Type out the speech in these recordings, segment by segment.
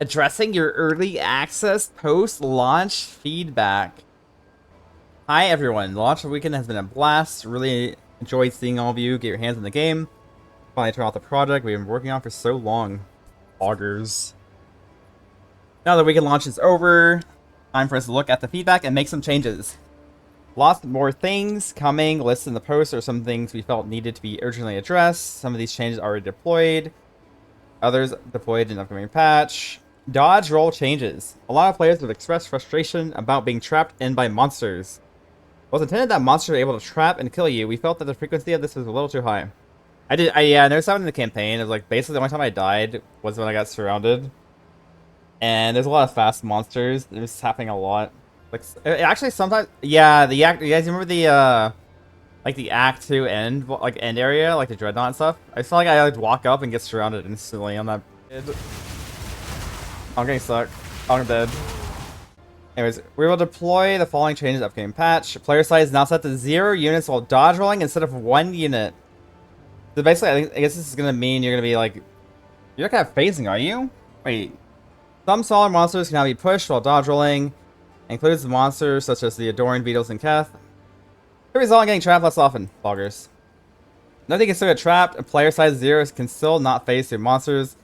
Addressing your early access post-launch feedback. Hi everyone, launch weekend has been a blast. Really enjoyed seeing all of you get your hands in the game. Finally turn off the project we've been working on for so long. Loggers. Now the weekend launch is over, time for us to look at the feedback and make some changes. Lots more things coming, listed in the post are some things we felt needed to be urgently addressed. Some of these changes are already deployed. Others deployed in upcoming patch. Dodge roll changes. A lot of players have expressed frustration about being trapped in by monsters. It was intended that monsters are able to trap and kill you. We felt that the frequency of this was a little too high. I noticed that in the campaign. It was like basically the only time I died was when I got surrounded. And there's a lot of fast monsters. It's happening a lot. Like actually sometimes, yeah. The act. You guys remember the like the Act 2 end area, like the Dreadnought and stuff? I feel like I like walk up and get surrounded instantly on that. I'm getting stuck. I'm dead. Anyways, we will deploy the following changes upcoming patch. Player size is now set to 0 units while dodge rolling instead of 1 unit. So basically, I guess this is gonna mean you're gonna be like, you're not gonna have phasing, are you? Wait. Some smaller monsters can now be pushed while dodge rolling. Includes monsters such as the Adoring Beetles and Keth. The result in getting trapped less often, loggers. Nothing considered trapped, and player size 0 can still not phase through monsters,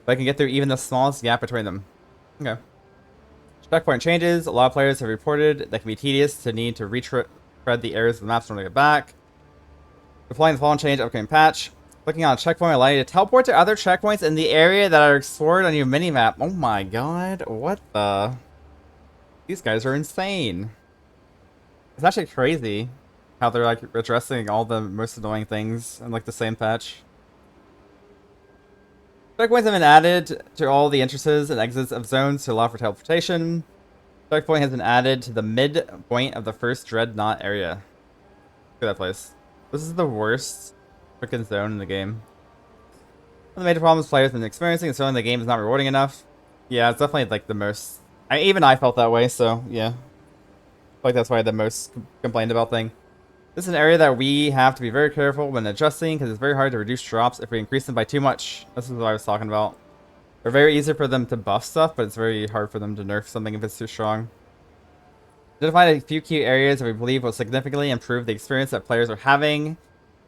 but can get through even the smallest gap between them. Okay. Checkpoint changes. A lot of players have reported that can be tedious to need to retread the areas of the maps when they get back. Deploying the following change upcoming patch. Clicking on a checkpoint will allow you to teleport to other checkpoints in the area that are explored on your minimap. Oh my god, what the? These guys are insane. It's actually crazy how they're like addressing all the most annoying things in like the same patch. Checkpoints have been added to all the entrances and exits of zones to allow for teleportation. Checkpoint has been added to the midpoint of the first Dreadnought area. Look at that place. This is the worst freaking zone in the game. One of the major problems players have been experiencing is feeling the game is not rewarding enough. Yeah, it's definitely like the most... Even I felt that way, so yeah. I feel like that's why the most complained about thing. This is an area that we have to be very careful when adjusting because it's very hard to reduce drops if we increase them by too much. This is what I was talking about. They're very easy for them to buff stuff, but it's very hard for them to nerf something if it's too strong. Identified a few key areas that we believe will significantly improve the experience that players are having.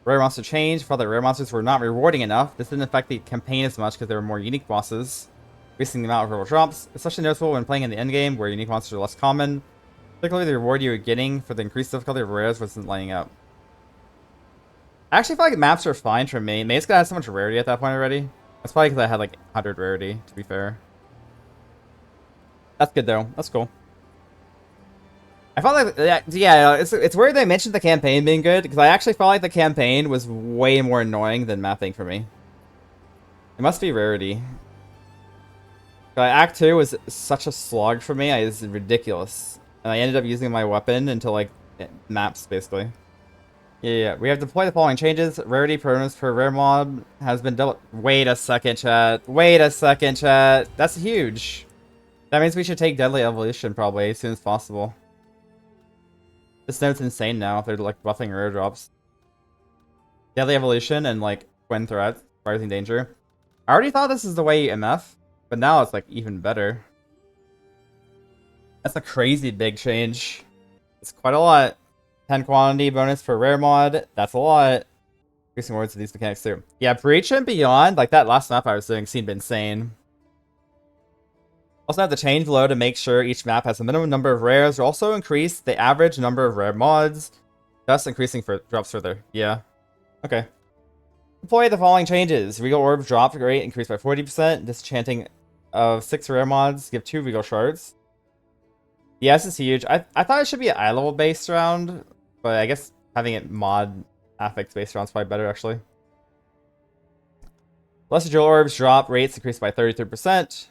Rare monster change. Felt that rare monsters were not rewarding enough. This didn't affect the campaign as much because there were more unique bosses. Increasing the amount of rare drops, especially noticeable when playing in the endgame where unique monsters are less common. Particularly the reward you were getting for the increased difficulty of rares wasn't lining up. I actually feel like maps are fine for me. Maybe it's gonna have so much rarity at that point already. That's probably because I had like 100 rarity, to be fair. That's good though. That's cool. I felt like, yeah, it's weird they mentioned the campaign being good, because I actually felt like the campaign was way more annoying than mapping for me. It must be rarity. Act 2 was such a slog for me, it's ridiculous. And I ended up using my weapon until like maps, basically. Yeah. We have deployed the following changes. Rarity bonus per rare mob has been doubled. Wait a second, chat. Wait a second, chat. That's huge. That means we should take Deadly Evolution probably as soon as possible. This note's insane now if they're like buffing rare drops. Deadly Evolution and like Twin Threat, Rising Danger. I already thought this is the way you MF, but now it's like even better. That's a crazy big change. It's quite a lot. 10 quantity bonus for rare mod. That's a lot. Increasing words to these mechanics too. Yeah, Breach and Beyond, like that last map I was doing, seemed insane. Also have to change below to make sure each map has a minimum number of rares. We'll also increase the average number of rare mods, thus increasing for drops further. Yeah. Okay. Deploy the following changes. Regal Orb drop rate increased by 40%. Disenchanting of 6 rare mods. Give 2 Regal Shards. Yeah, this is huge. I thought it should be an eye level based round, but I guess having it mod affix based round is probably better actually. Lesser Jewel Orbs drop rates increased by 33%.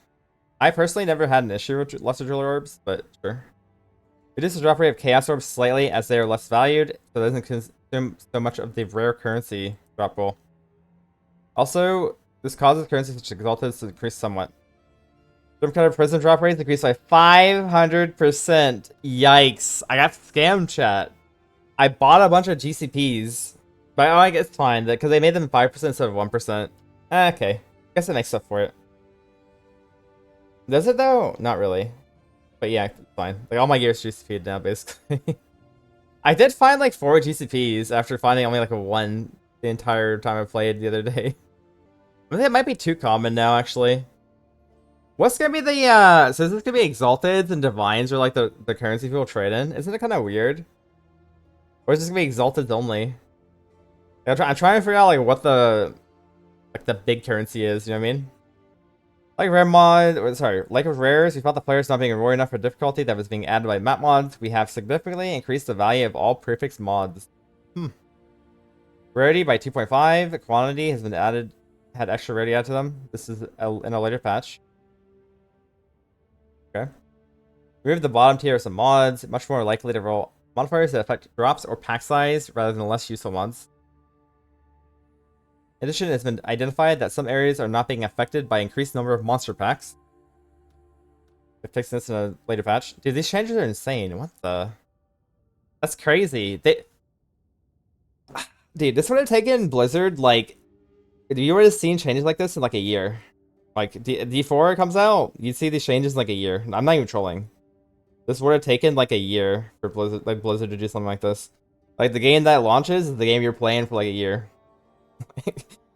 I personally never had an issue with Lesser Jewel Orbs, but sure. Reduce the drop rate of Chaos Orbs slightly as they are less valued, so it doesn't consume so much of the rare currency drop pool. Also, this causes currency such as Exalted to decrease somewhat. Stormcutter Prism drop rates increased by 500%. Yikes. I got scammed, chat. I bought a bunch of GCPs. But oh, I guess it's fine, because they made them 5% instead of 1%. Okay. I guess it makes up for it. Does it though? Not really. But yeah, fine. Like all my gears GCP'd now, basically. I did find like 4 GCPs after finding only like a 1 the entire time I played the other day. I think it might be too common now, actually. What's gonna be the so is this gonna be Exalteds and Divines or like the currency people trade in? Isn't it kind of weird? Or is this gonna be Exalteds only? I'm trying to figure out like what the big currency is. You know what I mean? Like rare mod, or sorry, like with rares, we felt the players not being rewarded enough for difficulty that was being added by map mods. We have significantly increased the value of all prefix mods. Rarity by 2.5. Quantity has been added, had extra rarity added to them. This is in a later patch. Okay. Remove the bottom tier of some mods, much more likely to roll modifiers that affect drops or pack size rather than less useful mods. In addition, it has been identified that some areas are not being affected by increased number of monster packs. We'll fix this in a later patch. Dude, these changes are insane. What the? That's crazy. Dude, this would have taken Blizzard, like... If you would have seen changes like this in, like, a year. Like, D4 comes out, you'd see these changes in, like, a year. I'm not even trolling. This would have taken, like, a year for Blizzard to do something like this. Like, the game that launches is the game you're playing for, like, a year.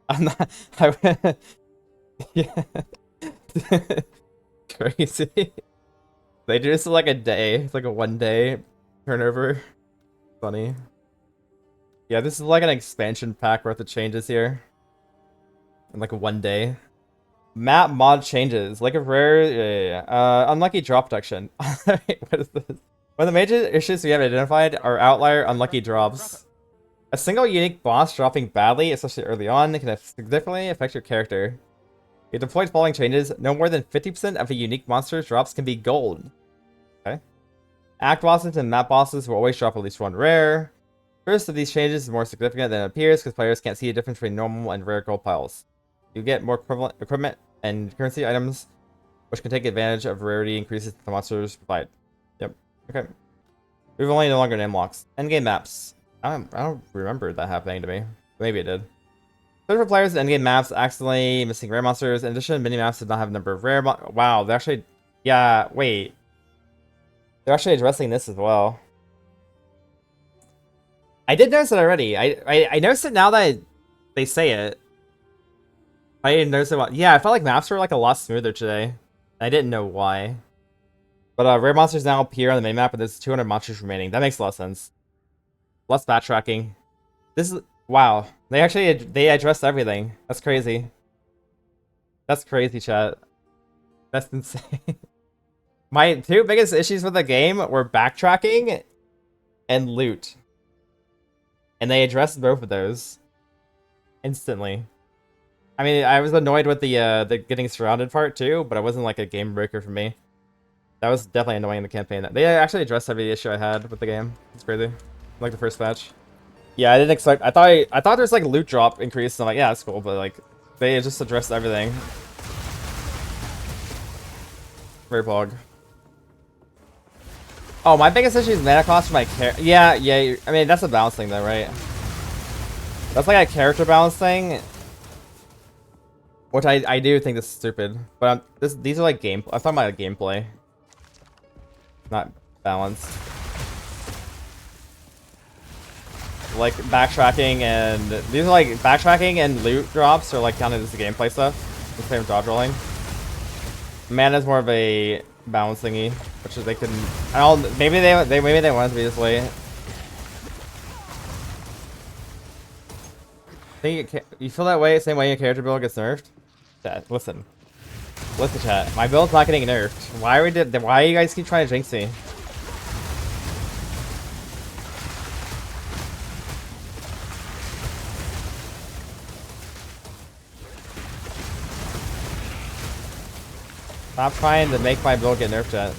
I'm not. Yeah. Crazy. They do this in like a day. It's like a 1 day turnover. Funny. Yeah, this is like an expansion pack worth of changes here. In like a 1 day. Map mod changes. Like a rare. Yeah. Unlucky drop protection. What is this? One of the major issues we have identified are outlier unlucky drops. A single unique boss dropping badly, especially early on, can significantly affect your character. If deployed following changes, no more than 50% of a unique monster's drops can be gold. Okay. Act bosses and map bosses will always drop at least 1 rare. First of these changes is more significant than it appears because players can't see the difference between normal and rare gold piles. You get more equivalent equipment and currency items, which can take advantage of rarity increases the monsters provide. Yep. Okay. We've only no longer name locks. Endgame maps. I don't remember that happening to me. Maybe it did. So for players in endgame maps accidentally missing rare monsters. In addition, mini maps did not have a number of rare wow, they're actually... Yeah, wait. They're actually addressing this as well. I did notice it already. I noticed it now that they say it. I didn't notice it. Yeah, I felt like maps were like a lot smoother today. I didn't know why. But rare monsters now appear on the main map, and there's 200 monsters remaining. That makes a lot of sense. Less backtracking. This is... Wow. They addressed everything. That's crazy. That's crazy, chat. That's insane. My 2 biggest issues with the game were backtracking and loot. And they addressed both of those. Instantly. I mean, I was annoyed with the getting surrounded part too, but it wasn't like a game breaker for me. That was definitely annoying in the campaign. They actually addressed every issue I had with the game. It's crazy. Like the first patch. Yeah, I didn't expect. I thought there's like loot drop increase. And I'm like, yeah, that's cool, but like they just addressed everything. Very pog. Oh, my biggest issue is mana cost for my character. Yeah. I mean, that's a balance thing, though, right? That's like a character balance thing, which I do think this is stupid. But these are like game. I'm talking about gameplay, not balance. Like backtracking and these are like backtracking and loot drops are like counted as the gameplay stuff. The same dodge rolling. Mana's more of a balance thingy, which is they couldn't. I don't. Maybe they want it to be this way. You feel that way, same way your character build gets nerfed. Chat, listen, chat. My build's not getting nerfed. Why are you guys keep trying to jinx me? Stop trying to make my build get nerfed, chat.